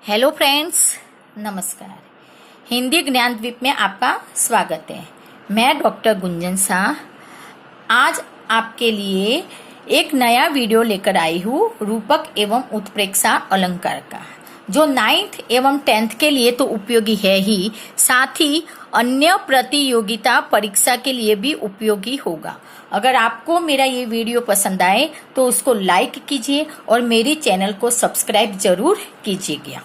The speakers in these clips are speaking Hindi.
हेलो फ्रेंड्स, नमस्कार। हिंदी ज्ञानद्वीप में आपका स्वागत है। मैं डॉक्टर गुंजन शाह आज आपके लिए एक नया वीडियो लेकर आई हूँ रूपक एवं उत्प्रेक्षा अलंकार का, जो 9th एवं 10th के लिए तो उपयोगी है ही, साथ ही अन्य प्रतियोगिता परीक्षा के लिए भी उपयोगी होगा। अगर आपको मेरा ये वीडियो पसंद आए तो उसको लाइक कीजिए और मेरी चैनल को सब्सक्राइब जरूर कीजिएगा।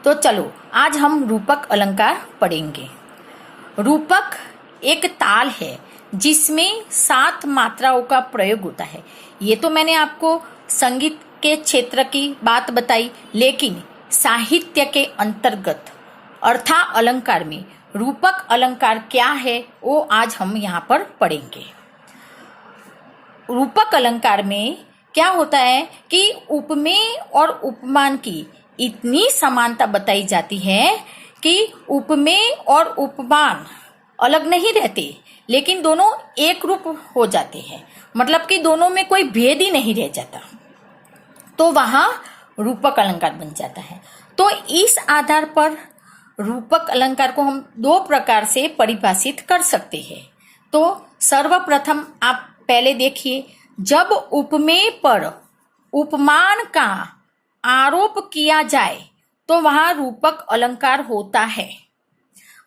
तो चलो आज हम रूपक अलंकार पढ़ेंगे। रूपक एक ताल है जिसमें 7 मात्राओं का प्रयोग होता है। ये तो मैंने आपको संगीत के क्षेत्र की बात बताई, लेकिन साहित्य के अंतर्गत अर्था अलंकार में रूपक अलंकार क्या है वो आज हम यहाँ पर पढ़ेंगे। रूपक अलंकार में क्या होता है कि उपमेय और उपमान की इतनी समानता बताई जाती है कि उपमेय और उपमान अलग नहीं रहते, लेकिन दोनों एक रूप हो जाते हैं। मतलब कि दोनों में कोई भेद ही नहीं रह जाता, तो वहां रूपक अलंकार बन जाता है। तो इस आधार पर रूपक अलंकार को हम 2 प्रकार से परिभाषित कर सकते हैं। तो सर्वप्रथम आप पहले देखिए, जब उपमेय पर उपमान का आरोप किया जाए तो वहां रूपक अलंकार होता है।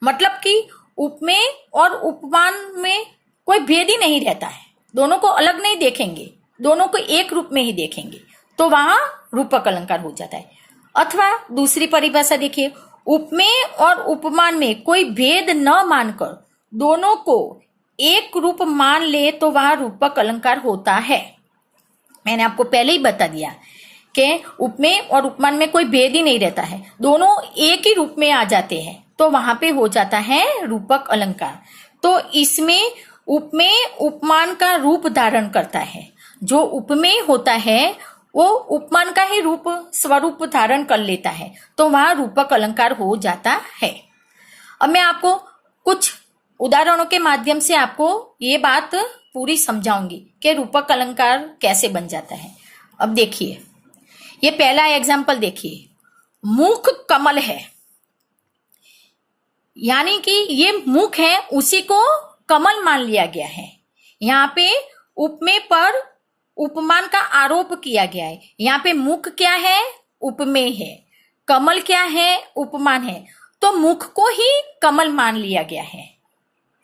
मतलब कि उपमेय और उपमान में कोई भेद ही नहीं रहता है, दोनों को अलग नहीं देखेंगे, दोनों को एक रूप में ही देखेंगे, तो वहां रूपक अलंकार हो जाता है। अथवा दूसरी परिभाषा देखिए, उपमेय और उपमान में कोई भेद न मानकर दोनों को एक रूप मान ले तो वहां रूपक अलंकार होता है। मैंने आपको पहले ही बता दिया कि उपमेय और उपमान में कोई भेद ही नहीं रहता है, दोनों एक ही रूप में आ जाते हैं, तो वहां पे हो जाता है रूपक अलंकार। तो इसमें उपमेय उपमान का रूप धारण करता है। जो उपमेय होता है वो उपमान का ही रूप स्वरूप धारण कर लेता है, तो वहां रूपक अलंकार हो जाता है। अब मैं आपको कुछ उदाहरणों के माध्यम से आपको ये बात पूरी समझाऊंगी कि रूपक अलंकार कैसे बन जाता है। अब देखिए, ये पहला एग्जाम्पल देखिए, मुख कमल है, यानी कि ये मुख है, उसी को कमल मान लिया गया है। यहाँ पे उपमेय पर उपमान का आरोप किया गया है। यहाँ पे मुख क्या है? उपमेय है। कमल क्या है? उपमान है। तो मुख को ही कमल मान लिया गया है।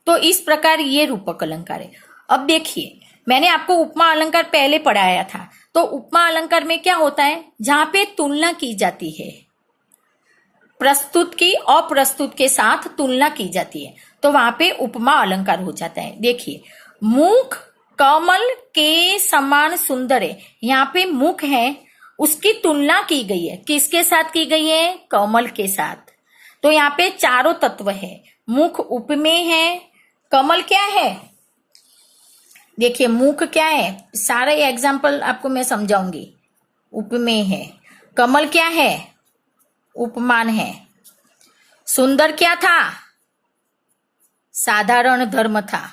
तो इस प्रकार ये रूपक अलंकार है। अब देखिए, मैंने आपको उपमा अलंकार पहले पढ़ाया था। तो उपमा अलंकार में क्या होता है? जहां पे तुलना की जाती है, प्रस्तुत की अप्रस्तुत के साथ तुलना की जाती है, तो वहां पे उपमा अलंकार हो जाता है। देखिए, मुख कमल के समान सुंदर है। यहाँ पे मुख है, उसकी तुलना की गई है। किसके साथ की गई है? कमल के साथ। तो यहाँ पे चारों तत्व है। मुख उपमेय है, कमल क्या है? देखिए, मुख क्या है? सारे एग्जाम्पल आपको मैं समझाऊंगी। उपमेय है। कमल क्या है? उपमान है। सुंदर क्या था? साधारण धर्म था।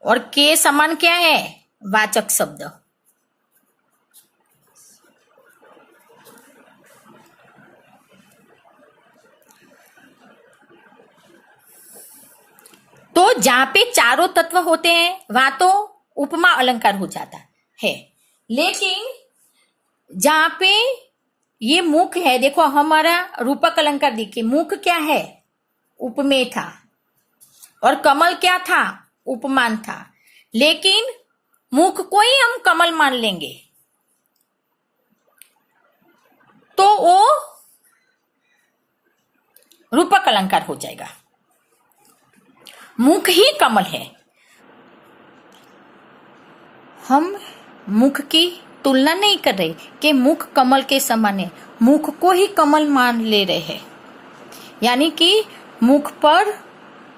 और के समान क्या है? वाचक शब्द। तो जहां पे चारों तत्व होते हैं वहां तो उपमा अलंकार हो जाता है। लेकिन जहां पे ये मुख है, देखो हमारा रूपक अलंकार देखिए, मुख क्या है? उपमेय था। और कमल क्या था? उपमान था। लेकिन मुख को ही हम कमल मान लेंगे तो वो रूपक अलंकार हो जाएगा। मुख ही कमल है। हम मुख की तुलना नहीं कर रहे कि मुख कमल के समान है, मुख को ही कमल मान ले रहे हैं। यानी कि मुख पर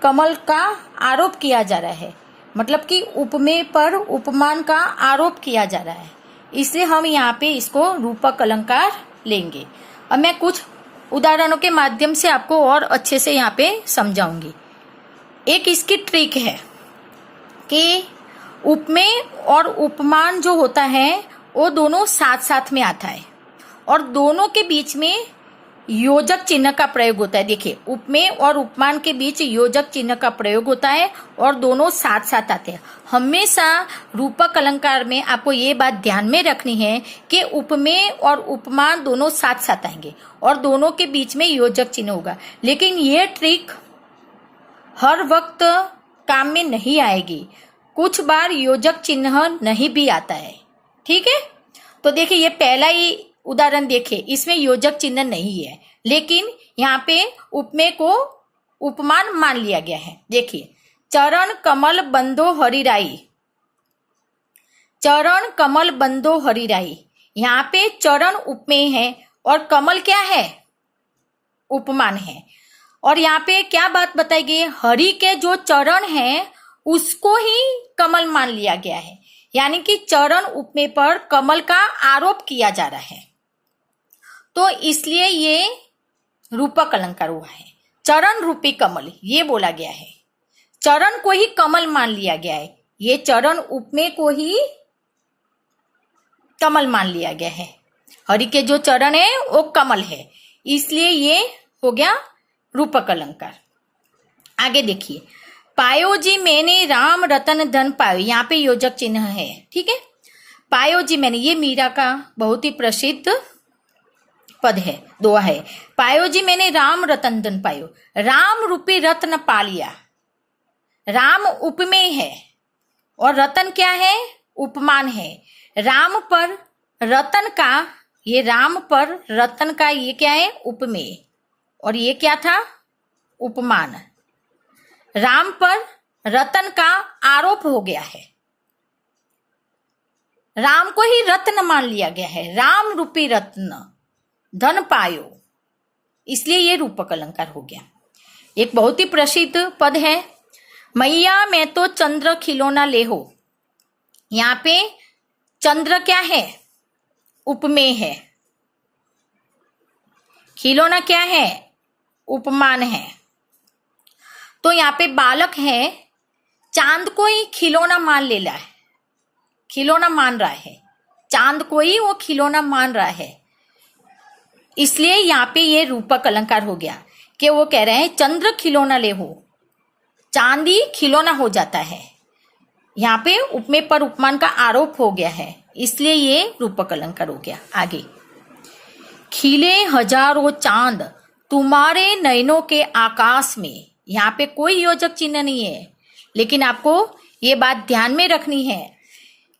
कमल का आरोप किया जा रहा है, मतलब कि उपमेय पर उपमान का आरोप किया जा रहा है, इसलिए हम यहाँ पे इसको रूपक अलंकार लेंगे। अब मैं कुछ उदाहरणों के माध्यम से आपको और अच्छे से यहाँ पे समझाऊंगी। एक इसकी ट्रिक है कि उपमेय और उपमान जो होता है वो दोनों साथ साथ में आता है। और दोनों के बीच में योजक चिन्ह का प्रयोग होता है। देखिए, उपमेय और उपमान के बीच योजक चिन्ह का प्रयोग होता है और दोनों साथ साथ आते हैं। हमेशा रूपक अलंकार में आपको ये बात ध्यान में रखनी है कि उपमेय और उपमान दोनों साथ साथ आएंगे और दोनों के बीच में योजक चिन्ह होगा। लेकिन ये ट्रिक हर वक्त काम में नहीं आएगी, कुछ बार योजक चिन्ह नहीं भी आता है। ठीक है, तो देखिए ये पहला ही उदाहरण देखिए, इसमें योजक चिन्ह नहीं है, लेकिन यहाँ पे उपमेय को उपमान मान लिया गया है। देखिए, चरण कमल बंदो हरिराई, चरण कमल बंदो हरिराई, यहाँ पे चरण उपमेय है और कमल क्या है, उपमान है। और यहाँ पे क्या बात बताई गई है, हरि के जो चरण है उसको ही कमल मान लिया गया है, यानी कि चरण उपमेय पर कमल का आरोप किया जा रहा है, तो इसलिए ये रूपक अलंकार हुआ है। चरण रूपी कमल ये बोला गया है, चरण को ही कमल मान लिया गया है, ये चरण उपमेय को ही कमल मान लिया गया है। हरि के जो चरण है वो कमल है, इसलिए ये हो गया रूपक अलंकार। आगे देखिए, पायो जी मैंने राम रतन धन पायो, यहाँ पे योजक चिन्ह है। ठीक है, पायो जी मैंने, ये मीरा का बहुत ही प्रसिद्ध पद है, दोहा है। पायो जी मैंने राम रतन धन पायो, राम रूपी रत्न पा लिया। राम उपमेय है और रतन क्या है, उपमान है। राम पर रतन का, ये राम पर रतन का ये क्या है, उपमेय, और ये क्या था, उपमान। राम पर रतन का आरोप हो गया है, राम को ही रत्न मान लिया गया है, राम रूपी रत्न धन पायो, इसलिए ये रूपक अलंकार हो गया। एक बहुत ही प्रसिद्ध पद है, मैया मैं तो चंद्र खिलौना ले हो, यहाँ पे चंद्र क्या है, उपमेय है, खिलौना क्या है, उपमान है। तो यहाँ पे बालक है, चांद को ही खिलौना मान ले रहा है, खिलौना मान रहा है, चांद को ही वो खिलौना मान रहा है, इसलिए यहाँ पे ये रूपक अलंकार हो गया कि वो कह रहे हैं चंद्र खिलौना ले हो, चांदी खिलौना हो जाता है। यहाँ पे उपमेय पर उपमान का आरोप हो गया है, इसलिए ये रूपक अलंकार हो गया। आगे, खिले हजारों चांद तुम्हारे नयनों के आकाश में, यहाँ पे कोई योजक चिन्ह नहीं है, लेकिन आपको ये बात ध्यान में रखनी है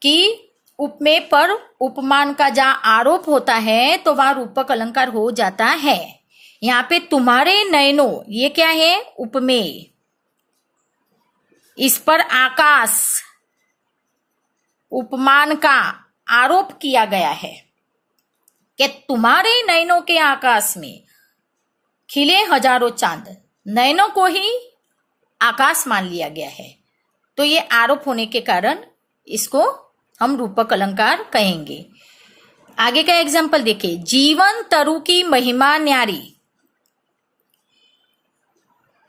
कि उपमेय पर उपमान का जहाँ आरोप होता है तो वहां रूपक अलंकार हो जाता है। यहाँ पे तुम्हारे नयनों, ये क्या है, उपमेय, इस पर आकाश, उपमान का आरोप किया गया है कि तुम्हारे नयनों के आकाश में खिले हजारों चांद, नयनों को ही आकाश मान लिया गया है, तो ये आरोप होने के कारण इसको हम रूपक अलंकार कहेंगे। आगे का एग्जाम्पल देखिए, जीवन तरु की महिमा न्यारी,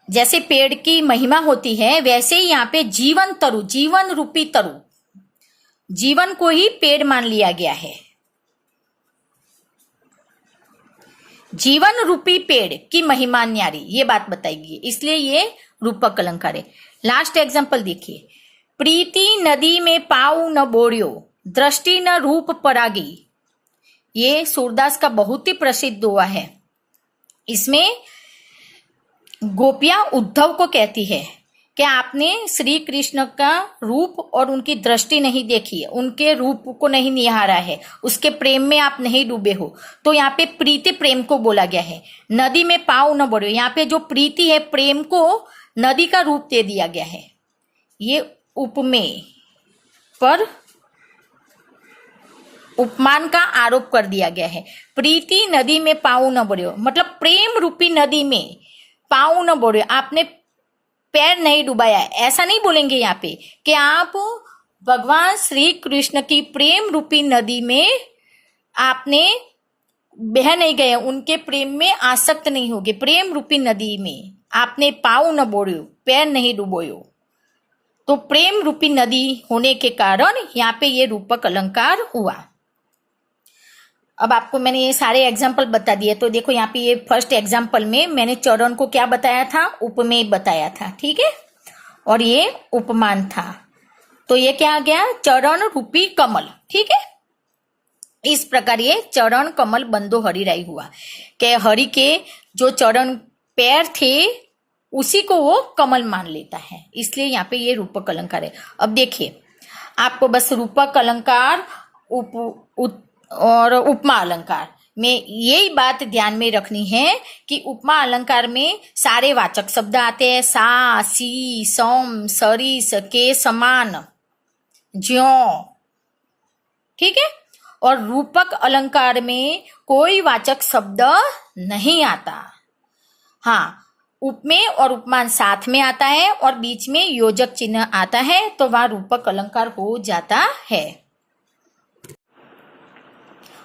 जैसे पेड़ की महिमा होती है वैसे ही यहाँ पे जीवन तरु, जीवन रूपी तरु, जीवन को ही पेड़ मान लिया गया है, जीवन रूपी पेड़ की महिमा न्यारी, ये बात बताएगी, इसलिए ये रूपक अलंकार है। लास्ट एग्जाम्पल देखिए, प्रीति नदी में पाऊ न बोरियो, दृष्टि न रूप परागी, ये सूरदास का बहुत ही प्रसिद्ध दोहा है। इसमें गोपियां उद्धव को कहती है कि आपने श्री कृष्ण का रूप और उनकी दृष्टि नहीं देखी है, उनके रूप को नहीं निहारा है, उसके प्रेम में आप नहीं डूबे हो। तो यहाँ पे प्रीति प्रेम को बोला गया है, नदी में पाँव न बोरियो, यहाँ पे जो प्रीति है, प्रेम को नदी का रूप दे दिया गया है। ये उपमेय पर उपमान का आरोप कर दिया गया है। प्रीति नदी में पाँव न बोरियो, मतलब प्रेम रूपी नदी में पाँव न बोरियो, आपने पैर नहीं डुबाया, ऐसा नहीं बोलेंगे यहाँ पे कि आप भगवान श्री कृष्ण की प्रेम रूपी नदी में आपने बह नहीं गए, उनके प्रेम में आसक्त नहीं होगे, प्रेम रूपी नदी में आपने पाँव न बोरियो, पैर नहीं डुबोयो। तो प्रेम रूपी नदी होने के कारण यहाँ पे ये रूपक अलंकार हुआ। अब आपको मैंने ये सारे एग्जाम्पल बता दिए। तो देखो यहाँ पे ये फर्स्ट एग्जाम्पल में मैंने चरण को क्या बताया था, उपमेय बताया था, ठीक है, और ये उपमान था। तो ये क्या आ गया, चरण रूपी कमल, ठीक है। इस प्रकार ये चरण कमल बंदो हरिराई हुआ कि हरि के जो चरण पैर थे उसी को वो कमल मान लेता है, इसलिए यहाँ पे ये रूपक अलंकार है। अब देखिए आपको बस रूपक अलंकार और उपमा अलंकार में यही बात ध्यान में रखनी है कि उपमा अलंकार में सारे वाचक शब्द आते हैं, सा, सी, सम, सरिस, के समान, ज्यों, ठीक है। और रूपक अलंकार में कोई वाचक शब्द नहीं आता। हाँ, उपमेय और उपमान साथ में आता है और बीच में योजक चिन्ह आता है तो वह रूपक अलंकार हो जाता है।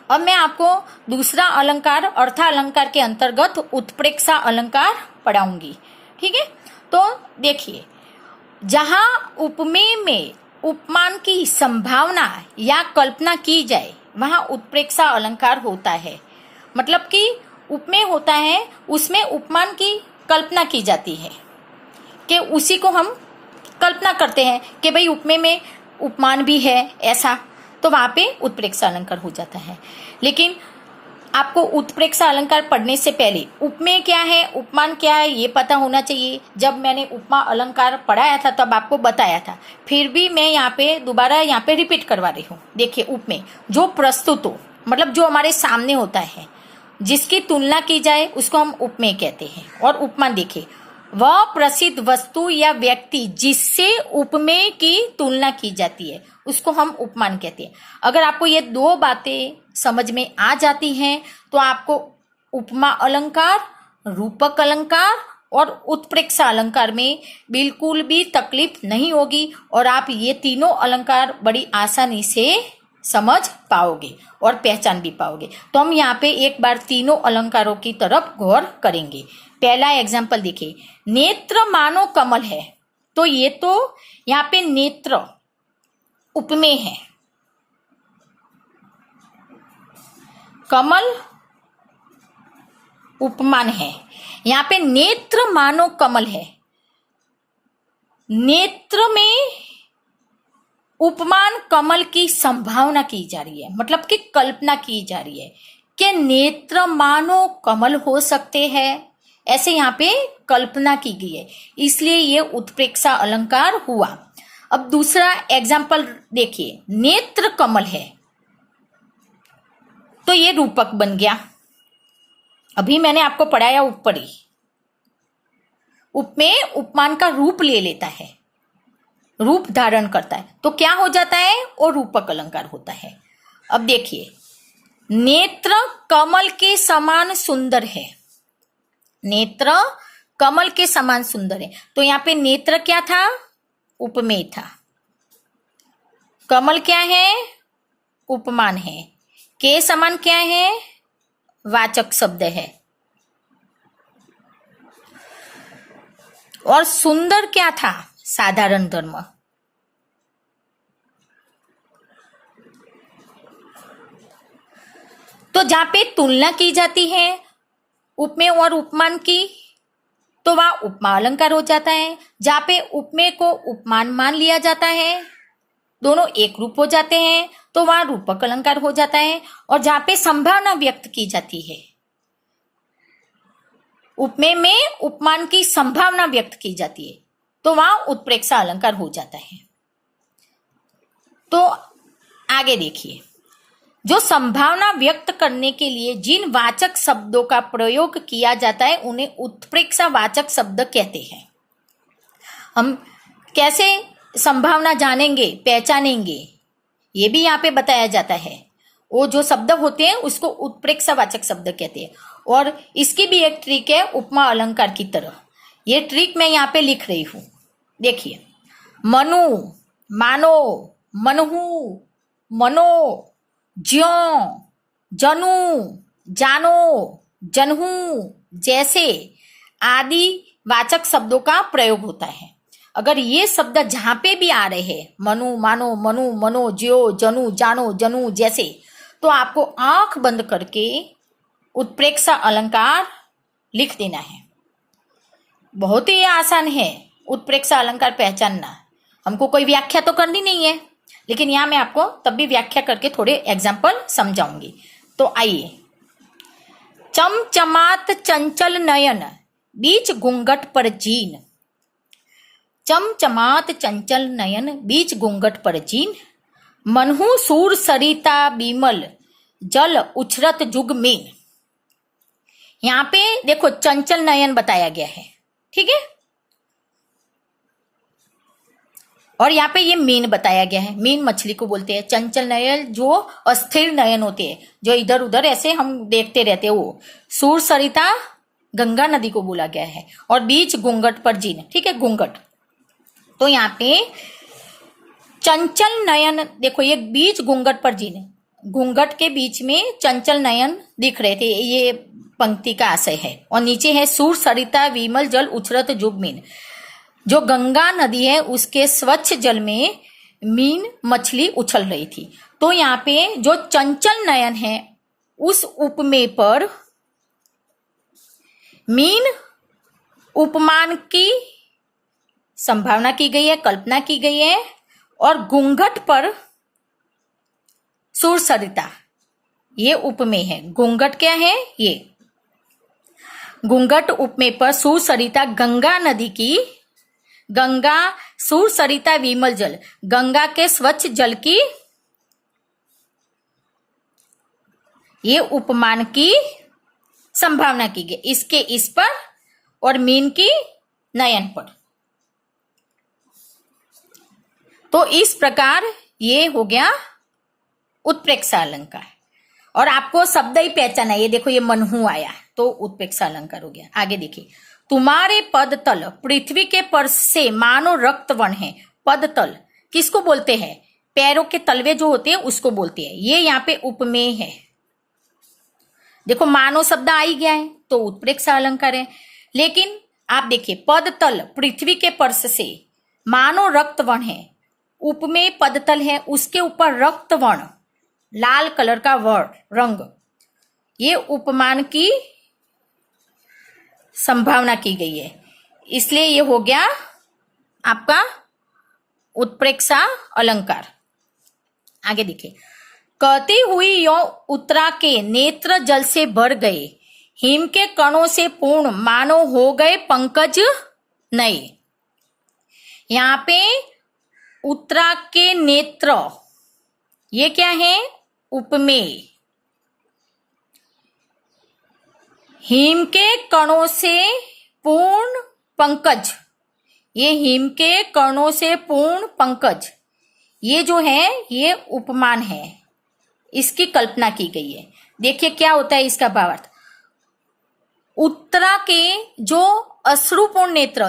अब मैं आपको दूसरा अलंकार अर्थालंकार के अंतर्गत उत्प्रेक्षा अलंकार पढ़ाऊंगी, ठीक है। तो देखिए, जहां उपमेय में उपमान की संभावना या कल्पना की जाए वहां उत्प्रेक्षा अलंकार होता है। मतलब कि उपमेय होता है उसमें उपमान की कल्पना की जाती है कि उसी को हम कल्पना करते हैं कि भाई उपमेय में उपमान भी है ऐसा, तो वहां पे उत्प्रेक्षा अलंकार हो जाता है। लेकिन आपको उत्प्रेक्षा अलंकार पढ़ने से पहले उपमेय क्या है, उपमान क्या है, ये पता होना चाहिए। जब मैंने उपमा अलंकार पढ़ाया था तब आपको बताया था, फिर भी मैं यहाँ पे दोबारा यहाँ पे रिपीट करवा रही हूँ। देखिए, उपमेय जो प्रस्तुत हो, मतलब जो हमारे सामने होता है, जिसकी तुलना की जाए उसको हम उपमेय कहते हैं। और उपमान देखिए, वह प्रसिद्ध वस्तु या व्यक्ति जिससे उपमेय की तुलना की जाती है उसको हम उपमान कहते हैं। अगर आपको ये दो बातें समझ में आ जाती हैं तो आपको उपमा अलंकार, रूपक अलंकार और उत्प्रेक्षा अलंकार में बिल्कुल भी तकलीफ नहीं होगी और आप ये तीनों अलंकार बड़ी आसानी से समझ पाओगे और पहचान भी पाओगे। तो हम यहाँ पे एक बार तीनों अलंकारों की तरफ गौर करेंगे। पहला एग्जाम्पल देखिए, नेत्र मानो कमल है। तो ये तो यहाँ पे नेत्र उपमेय है, कमल उपमान है। यहाँ पे नेत्र मानो कमल है, नेत्र में उपमान कमल की संभावना की जा रही है, मतलब कि कल्पना की जा रही है कि नेत्र मानो कमल हो सकते हैं, ऐसे यहाँ पे कल्पना की गई है, इसलिए ये उत्प्रेक्षा अलंकार हुआ। अब दूसरा एग्जाम्पल देखिए, नेत्र कमल है तो ये रूपक बन गया। अभी मैंने आपको पढ़ाया ऊपर ही, उपमेय उपमान का रूप ले लेता है, रूप धारण करता है तो क्या हो जाता है, और रूपक अलंकार होता है। अब देखिए, नेत्र कमल के समान सुंदर है, नेत्र कमल के समान सुंदर है। तो यहाँ पे नेत्र क्या था, उपमेय था, कमल क्या है, उपमान है, के समान क्या है, वाचक शब्द है, और सुंदर क्या था, साधारण धर्म। तो जहां पे तुलना की जाती है उपमेय और उपमान की तो वह उपमा अलंकार हो जाता है। जहां पे उपमेय को उपमान मान लिया जाता है, दोनों एक रूप हो जाते हैं तो वह रूपक अलंकार हो जाता है। और जहां पे संभावना व्यक्त की जाती है, उपमेय में उपमान की संभावना व्यक्त की जाती है तो वहां उत्प्रेक्षा अलंकार हो जाता है। तो आगे देखिए, जो संभावना व्यक्त करने के लिए जिन वाचक शब्दों का प्रयोग किया जाता है उन्हें उत्प्रेक्षा वाचक शब्द कहते हैं। हम कैसे संभावना जानेंगे, पहचानेंगे, ये भी यहाँ पे बताया जाता है। वो जो शब्द होते हैं उसको उत्प्रेक्षा वाचक शब्द कहते हैं। और इसकी भी एक ट्रिक है उपमा अलंकार की तरह, ये ट्रिक मैं यहाँ पे लिख रही हूं। देखिए, मनु, मानो, मनहु, मनो, ज्यों, जनु, जानो, जनहु जैसे आदि वाचक शब्दों का प्रयोग होता है। अगर ये शब्द जहां पे भी आ रहे हैं, मनु, मानो, मनु, मनो, ज्यो, जनु, जानो, जनु जैसे, तो आपको आंख बंद करके उत्प्रेक्षा अलंकार लिख देना है। बहुत ही आसान है उत्प्रेक्षा अलंकार पहचानना। हमको कोई व्याख्या तो करनी नहीं है, लेकिन यहाँ मैं आपको तब भी व्याख्या करके थोड़े एग्जाम्पल समझाऊंगी। तो आइए, चमचमात चंचल नयन बीच घूंघट पर जीन। चमचमात चंचल नयन बीच घूंघट पर जीन, मनहु सूर सरिता बिमल जल उछरत जुग मीन। यहाँ पे देखो चंचल नयन बताया गया है, ठीक है, और यहाँ पे ये मीन बताया गया है। मीन मछली को बोलते हैं। चंचल नयन जो अस्थिर नयन होते हैं, जो इधर उधर ऐसे हम देखते रहते हैं, वो सूर सरिता गंगा नदी को बोला गया है। और बीच घूंघट पर जीन, ठीक है, घूंघट। तो यहाँ पे चंचल नयन देखो, ये बीच घूंघट पर जीन, घूंघट के बीच में चंचल नयन दिख रहे थे, ये पंक्ति का आशय है। और नीचे है सूर सरिता विमल जल उछरत जुग मीन, जो गंगा नदी है उसके स्वच्छ जल में मीन मछली उछल रही थी। तो यहाँ पे जो चंचल नयन है उस उपमेय पर मीन उपमान की संभावना की गई है, कल्पना की गई है। और घूंघट पर सूर सरिता, ये उपमेय है। घूंघट क्या है? ये घूंघट उपमेय पर सूर सरिता गंगा नदी की, गंगा सूर सरिता विमल जल, गंगा के स्वच्छ जल की ये उपमान की संभावना की गई, इसके इस पर और मीन की नयन पर। तो इस प्रकार ये हो गया उत्प्रेक्षा अलंकार। और आपको शब्द ही पहचाना, ये देखो ये मनहु आया तो उत्प्रेक्षा अलंकार हो गया। आगे देखिए, तुम्हारे पद तल पृथ्वी के पर्श से मानो रक्तवर्ण है। पद तल किसको बोलते हैं? पैरों के तलवे जो होते हैं उसको बोलते हैं। ये यहाँ पे उपमेय है। देखो मानो शब्द आ ही गया है तो उत्प्रेक्षा अलंकार है। लेकिन आप देखिए, पद तल पृथ्वी के पर्श से मानो रक्तवर्ण है, उपमेय पद तल है, उसके ऊपर रक्तवर्ण लाल कलर का वर्ण रंग, ये उपमान की संभावना की गई है, इसलिए ये हो गया आपका उत्प्रेक्षा अलंकार। आगे देखिए, कहती हुई यो उत्तरा के नेत्र जल से भर गए, हिम के कणों से पूर्ण मानो हो गए पंकज नए। यहाँ पे उत्तरा के नेत्र, ये क्या है? उपमेय। हिम के कणों से पूर्ण पंकज, ये हिम के कणों से पूर्ण पंकज, ये जो है ये उपमान है, इसकी कल्पना की गई है। देखिए क्या होता है इसका भावार्थ। उत्तरा के जो अश्रुपूर्ण नेत्र,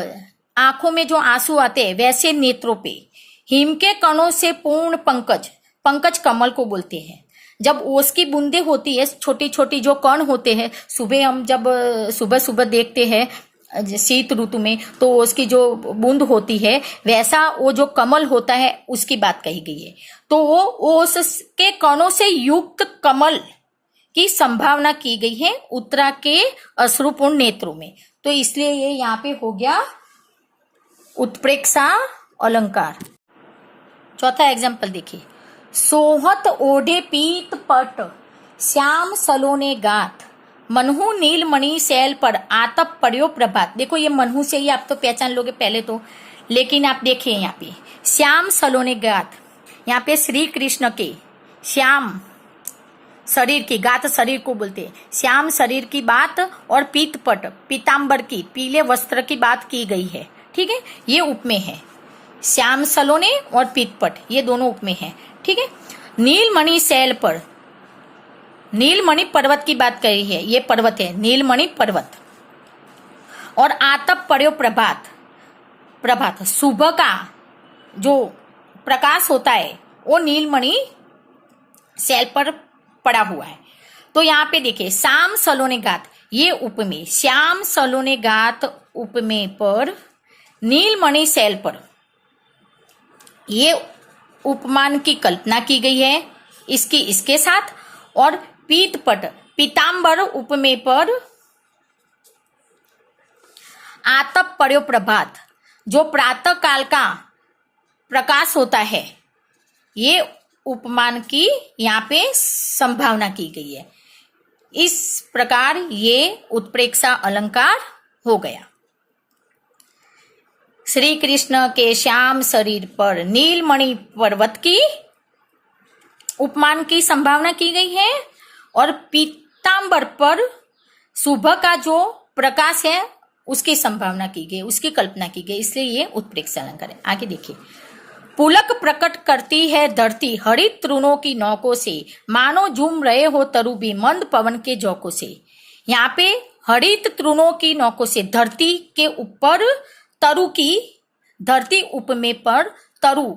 आंखों में जो आंसू आते हैं वैसे नेत्रों पे हिम के कणों से पूर्ण पंकज, पंकज कमल को बोलते हैं। जब ओस की बूंदे होती है, छोटी छोटी जो कण होते हैं, सुबह हम जब सुबह सुबह देखते हैं शीत ऋतु में, तो उसकी जो बूंद होती है वैसा वो जो कमल होता है उसकी बात कही गई है। तो वो ओस के कणों से युक्त कमल की संभावना की गई है उत्तरा के अश्रुपूर्ण नेत्रों में। तो इसलिए ये यहाँ पे हो गया उत्प्रेक्षा अलंकार। चौथा एग्जाम्पल देखिए, सोहत ओढ़े पीत पट श्याम सलोने गाथ, मनहु नीलमणि शैल पर आतप पड़ियो प्रभात। देखो ये मनहु से ही आप तो पहचान लोगे पहले तो, लेकिन आप देखिए यहाँ पे श्याम सलोने गाथ, यहाँ पे श्री कृष्ण के श्याम शरीर की, गाथ शरीर को बोलते हैं, श्याम शरीर की बात और पीतपट पीताम्बर की, पीले वस्त्र की बात की गई है। ठीक है, ये उपमेय है। श्याम सलोने और पीतपट ये दोनों उपमेय हैं। ठीक है, नीलमणि शैल पर, नीलमणि पर्वत की बात करी है, ये पर्वत है नीलमणि पर्वत। और आतप पड़ियो प्रभात, प्रभात सुबह का जो प्रकाश होता है वो नीलमणि शैल पर पड़ा हुआ है। तो यहाँ पे देखिए, श्याम सलोने गाथ ये उपमेय, श्याम सलोने गाथ उपमेय पर नीलमणि शैल पर ये उपमान की कल्पना की गई है इसकी इसके साथ। और पीतपट पीताम्बर उपमेय पर आतप पड़ो प्रभात, जो प्रातः काल का प्रकाश होता है, ये उपमान की यहाँ पे संभावना की गई है। इस प्रकार ये उत्प्रेक्षा अलंकार हो गया। श्री कृष्ण के श्याम शरीर पर नीलमणि पर्वत की उपमान की संभावना की गई है और पीताम्बर पर सुबह का जो प्रकाश है उसकी संभावना की गई, उसकी कल्पना की गई, इसलिए ये उत्प्रेक्षा अलंकार है। आगे देखिए, पुलक प्रकट करती है धरती हरित तृणों की नौकों से, मानो झूम रहे हो तरु भी मंद पवन के झोंकों से। यहाँ पे हरित तृणों की नौकों से धरती के ऊपर तरु की, धरती उपमेय पर तरु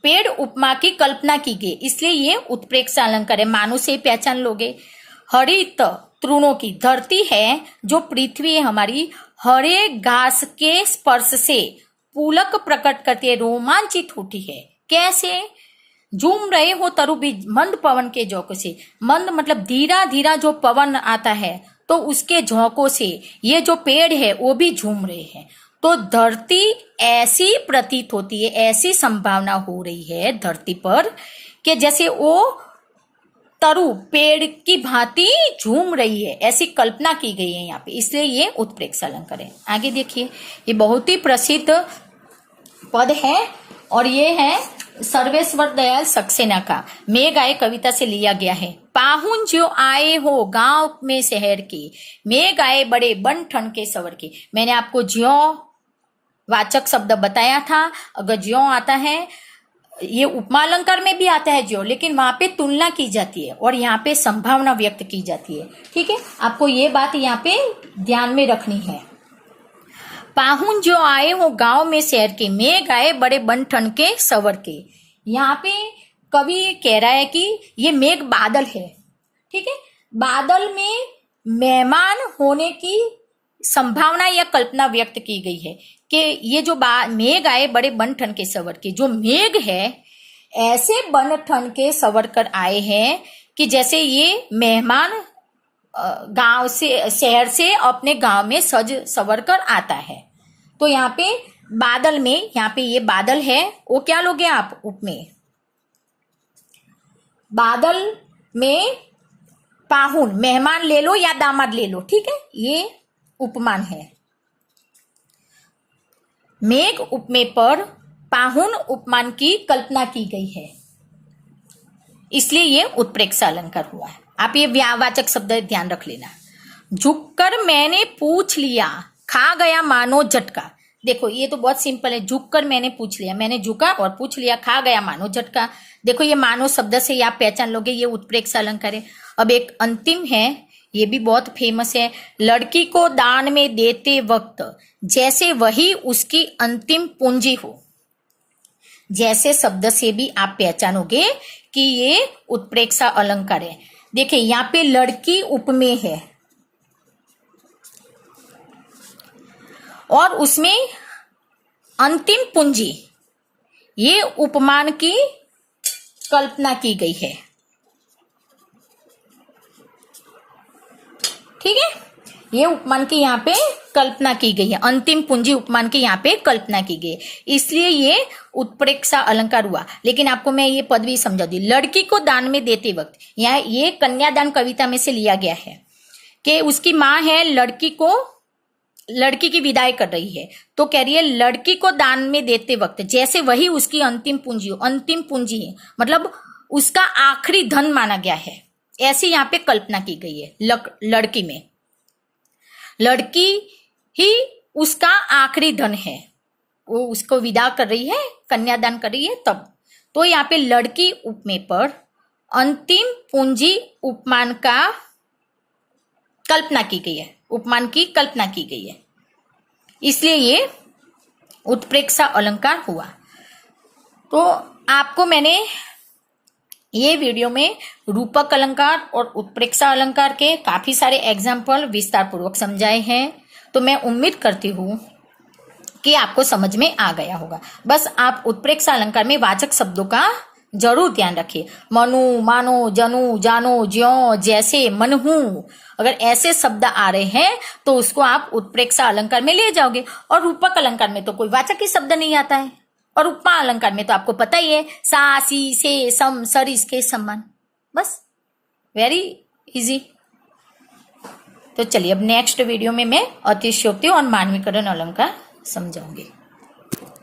पेड़ उपमा की कल्पना की गई, इसलिए ये उत्प्रेक्षा अलंकार है। मानो से पहचान लोगे। हरित तृणों की धरती है जो पृथ्वी है हमारी, हरे घास के स्पर्श से पुलक प्रकट करती है, रोमांचित होती है। कैसे? झूम रहे हो तरु भी मंद पवन के झोंकों से। मंद मतलब धीरा धीरा जो पवन आता है तो उसके झोंकों से ये जो पेड़ है वो भी झूम रहे हैं। तो धरती ऐसी प्रतीत होती है, ऐसी संभावना हो रही है धरती पर कि जैसे वो तरु पेड़ की भांति झूम रही है, ऐसी कल्पना की गई है यहाँ पे, इसलिए ये उत्प्रेक्षा अलंकार है। आगे देखिए, ये बहुत ही प्रसिद्ध पद है और ये है सर्वेश्वर दयाल सक्सेना का मेघ आए कविता से लिया गया है। पाहुन जो आए हो गांव में शहर के, मेघ आए बड़े बन ठन के सवर के। मैंने आपको ज्यों वाचक शब्द बताया था। अगर ज्यों आता है, ये उपमा अलंकार में भी आता है ज्यों, लेकिन वहां पे तुलना की जाती है और यहाँ पे संभावना व्यक्त की जाती है। ठीक है, आपको ये बात यहाँ पे ध्यान में रखनी है। पाहुन जो आए हो गांव में शहर के, मेघ आए बड़े बन ठन के सवर के। यहाँ पे कवि कह रहा है कि ये मेघ बादल है। ठीक है, बादल में मेहमान होने की संभावना या कल्पना व्यक्त की गई है कि ये जो मेघ आए बड़े बन ठन के सवर के, जो मेघ है ऐसे बन ठन के सवर कर आए हैं कि जैसे ये मेहमान गांव से, शहर से अपने गांव में सज सवर कर आता है। तो यहाँ पे बादल में, यहाँ पे ये बादल है, वो क्या लोगे आप? उपमेय। बादल में पाहुन मेहमान ले लो या दामाद ले लो। ठीक है, ये उपमान है। मेघ उपमेय पर पाहुन उपमान की कल्पना की गई है, इसलिए ये उत्प्रेक्षा अलंकार हुआ है। आप ये व्यावाचक शब्द ध्यान रख लेना। झुककर मैंने पूछ लिया, खा गया मानो झटका। देखो ये तो बहुत सिंपल है। झुककर मैंने पूछ लिया, मैंने झुका और पूछ लिया, खा गया मानो झटका। देखो ये मानो शब्द से आप पहचान लोगे ये उत्प्रेक्षा अलंकार है। अब एक अंतिम है, ये भी बहुत फेमस है। लड़की को दान में देते वक्त जैसे वही उसकी अंतिम पूंजी हो। जैसे शब्द से भी आप पहचानोगे कि ये उत्प्रेक्षा अलंकार है। देखिए यहाँ पे लड़की उपमेय है और उसमें अंतिम पूंजी, ये उपमान की कल्पना की गई है। ठीक है, ये उपमान की यहाँ पे कल्पना की गई है। अंतिम पूंजी उपमान की यहाँ पे कल्पना की गई, इसलिए ये उत्प्रेक्षा अलंकार हुआ। लेकिन आपको मैं ये पद भी समझा दी। लड़की को दान में देते वक्त, यहाँ ये कन्यादान कविता में से लिया गया है कि उसकी माँ है, लड़की की विदाई कर रही है, तो कह रही है लड़की को दान में देते वक्त जैसे वही उसकी अंतिम पूंजी हो। अंतिम पूंजी है मतलब उसका आखिरी धन माना गया है, ऐसी यहाँ पे कल्पना की गई है। लड़की में लड़की ही उसका आखिरी धन है, वो उसको विदा कर रही है, कन्यादान कर रही है तब। तो यहाँ पे लड़की उपमेय पर अंतिम पूंजी उपमान का कल्पना की गई है, उपमान की कल्पना की गई है, इसलिए ये उत्प्रेक्षा अलंकार हुआ। तो आपको मैंने ये वीडियो में रूपक अलंकार और उत्प्रेक्षा अलंकार के काफी सारे एग्जाम्पल विस्तार पूर्वक समझाए हैं। तो मैं उम्मीद करती हूँ कि आपको समझ में आ गया होगा। बस आप उत्प्रेक्षा अलंकार में वाचक शब्दों का जरूर ध्यान रखिए। मनु, मानो, जनु, जानो, ज्यों, जैसे, मनहू, अगर ऐसे शब्द आ रहे हैं तो उसको आप उत्प्रेक्षा अलंकार में ले जाओगे। और रूपक अलंकार में तो कोई वाचक ही शब्द नहीं आता है, और उपमा अलंकार में तो आपको पता ही है, सा, सी, से, सम, सर, इसके समान। बस, वेरी इजी। तो चलिए अब नेक्स्ट वीडियो में मैं अतिशयोक्ति और मानवीकरण अलंकार समझाऊंगी।